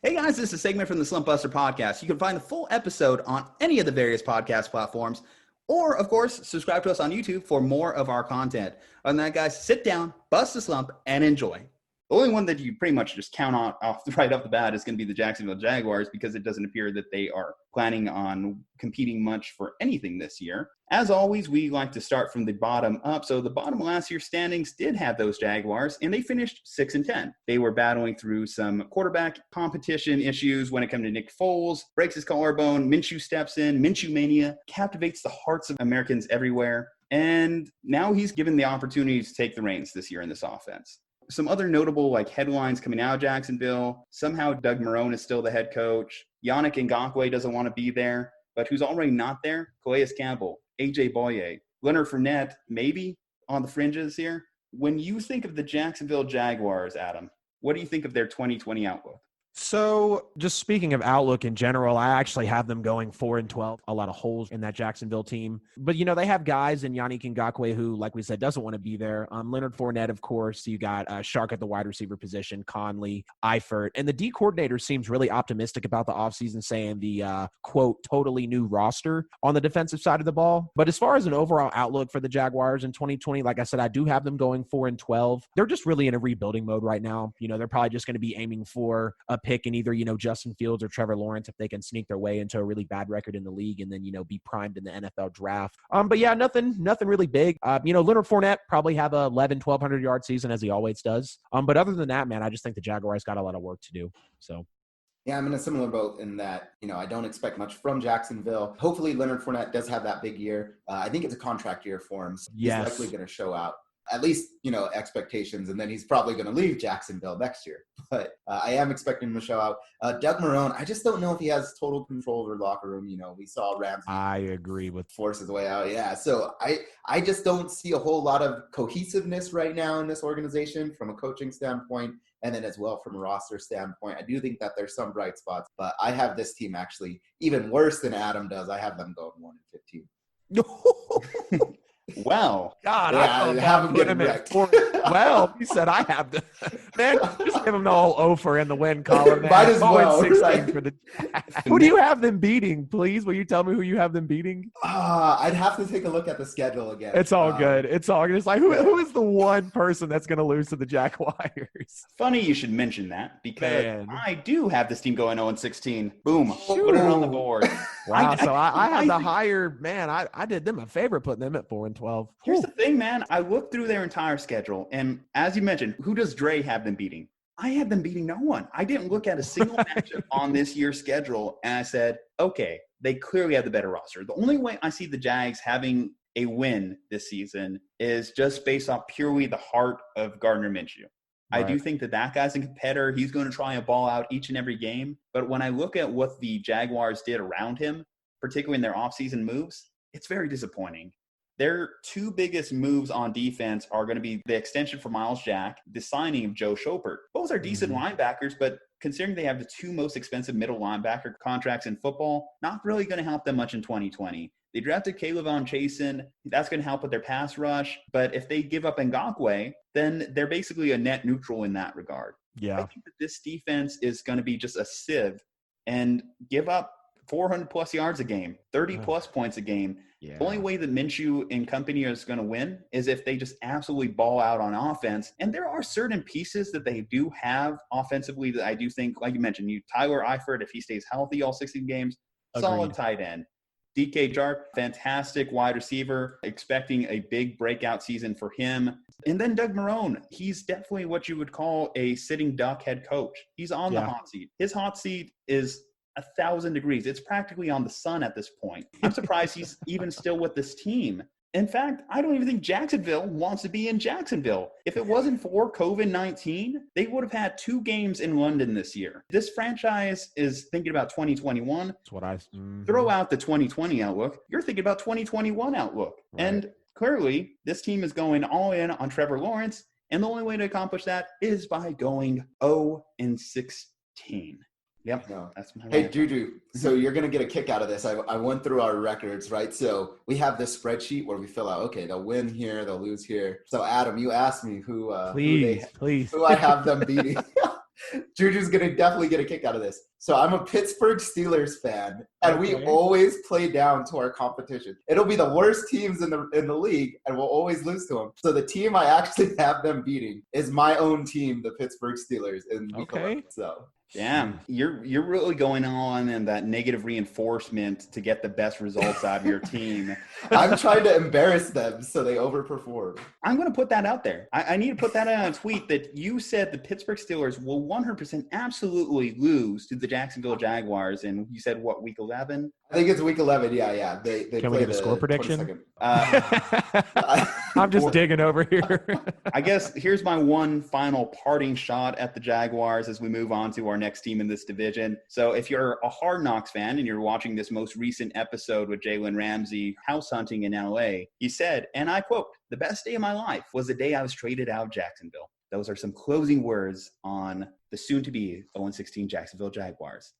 Hey guys, this is a segment from the Slumpbuster Podcast. You can find the full episode on any of the various podcast platforms, or of course, subscribe to us on YouTube for more of our content. Other than that, guys, sit down, bust a slump, and enjoy. The only one that you pretty much just count on right off the bat is going to be the Jacksonville Jaguars because it doesn't appear that they are planning on competing much for anything this year. As always, we like to start from the bottom up. So the bottom of last year's standings did have those Jaguars, and they finished 6-10. They were battling through some quarterback competition issues when it comes to Nick Foles, breaks his collarbone, Minshew steps in, Minshew mania, captivates the hearts of Americans everywhere. And now he's given the opportunity to take the reins this year in this offense. Some other notable headlines coming out of Jacksonville. Somehow Doug Marrone is still the head coach. Yannick Ngakoue doesn't want to be there. But who's already not there? Calais Campbell, A.J. Boye, Leonard Fournette, maybe on the fringes here. When you think of the Jacksonville Jaguars, Adam, what do you think of their 2020 outlook? So just speaking of outlook in general, I actually have them going 4-12. A lot of holes in that Jacksonville team. But, they have guys in Yannick Ngakoue who, like we said, doesn't want to be there. Leonard Fournette, of course. You got Shark at the wide receiver position, Conley, Eifert. And the D coordinator seems really optimistic about the offseason, saying the, quote, totally new roster on the defensive side of the ball. But as far as an overall outlook for the Jaguars in 2020, like I said, I do have them going 4-12. They're just really in a rebuilding mode right now. They're probably just going to be aiming for a pick in either, Justin Fields or Trevor Lawrence if they can sneak their way into a really bad record in the league and then, be primed in the NFL draft. But yeah, nothing really big. Leonard Fournette probably have a 1,100 yard season as he always does. But other than that, man, I just think the Jaguars got a lot of work to do. So. Yeah, I'm in a similar boat in that, I don't expect much from Jacksonville. Hopefully Leonard Fournette does have that big year. I think it's a contract year for him. So he's likely going to show out. At least, expectations, and then he's probably going to leave Jacksonville next year. But I am expecting him to show out. Doug Marrone, I just don't know if he has total control over the locker room. We saw Ramsey. I agree with force his way out. Yeah, so I just don't see a whole lot of cohesiveness right now in this organization from a coaching standpoint, and then as well from a roster standpoint. I do think that there's some bright spots, but I have this team actually even worse than Adam does. I have them going 1-15. Wow. God, yeah, I have him get him wrecked. Well, he said I have the man. Just give him the whole offer in the win column. Might as well. 16 right? for the. Who do you have them beating? Please, will you tell me who you have them beating? I'd have to take a look at the schedule again. It's all good. It's all good. It's like who is the one person that's going to lose to the Jaguars? Funny you should mention that because I do have this team going 0-16. Boom. Shoot. Put it on the board. Wow. I have the higher man. I did them a favor putting them at 4-12. Here's the thing, man. I looked through their entire schedule, and as you mentioned, who does Dre have them beating? I have them beating no one. I didn't look at a single matchup on this year's schedule, and I said, okay, they clearly have the better roster. The only way I see the Jags having a win this season is just based off purely the heart of Gardner Minshew. Right. I do think that guy's a competitor. He's going to try and ball out each and every game. But when I look at what the Jaguars did around him, particularly in their offseason moves, it's very disappointing. Their two biggest moves on defense are going to be the extension for Miles Jack, the signing of Joe Schobert. Both are decent linebackers, but considering they have the two most expensive middle linebacker contracts in football, not really going to help them much in 2020. They drafted Caleb Von Chasen. That's going to help with their pass rush. But if they give up Ngakoue, then they're basically a net neutral in that regard. Yeah. I think that this defense is going to be just a sieve and give up 400-plus yards a game, 30-plus points a game. Yeah. The only way that Minshew and company is going to win is if they just absolutely ball out on offense. And there are certain pieces that they do have offensively that I do think, like you mentioned, Tyler Eifert, if he stays healthy all 16 games, solid tight end. DK Jark, fantastic wide receiver, expecting a big breakout season for him. And then Doug Marrone, he's definitely what you would call a sitting duck head coach. He's on the hot seat. His hot seat is 1,000 degrees. It's practically on the sun at this point. I'm surprised he's even still with this team. In fact, I don't even think Jacksonville wants to be in Jacksonville. If it wasn't for COVID-19, they would have had 2 games in London this year. This franchise is thinking about 2021. That's what I throw out the 2020 outlook. You're thinking about 2021 outlook. Right. And clearly, this team is going all in on Trevor Lawrence, and the only way to accomplish that is by going 0-16. Yep. No. That's my Hey, Juju, so you're going to get a kick out of this. I went through our records, right? So we have this spreadsheet where we fill out, okay, they'll win here, they'll lose here. So, Adam, you asked me who I have them beating. Juju's going to definitely get a kick out of this. So I'm a Pittsburgh Steelers fan, and we always play down to our competition. It'll be the worst teams in the league, and we'll always lose to them. So the team I actually have them beating is my own team, the Pittsburgh Steelers. So. Damn, you're really going on in that negative reinforcement to get the best results out of your team. I'm trying to embarrass them so they overperform. I'm going to put that out there. I need to put that out on a tweet that you said the Pittsburgh Steelers will 100% absolutely lose to the Jacksonville Jaguars. And you said, what, week 11? I think it's week 11. Yeah. They Can we get a score prediction? I'm just digging over here. I guess here's my one final parting shot at the Jaguars as we move on to our next team in this division. So if you're a Hard Knocks fan and you're watching this most recent episode with Jalen Ramsey house hunting in LA, he said, and I quote, "The best day of my life was the day I was traded out of Jacksonville." Those are some closing words on the soon-to-be 0-16 Jacksonville Jaguars.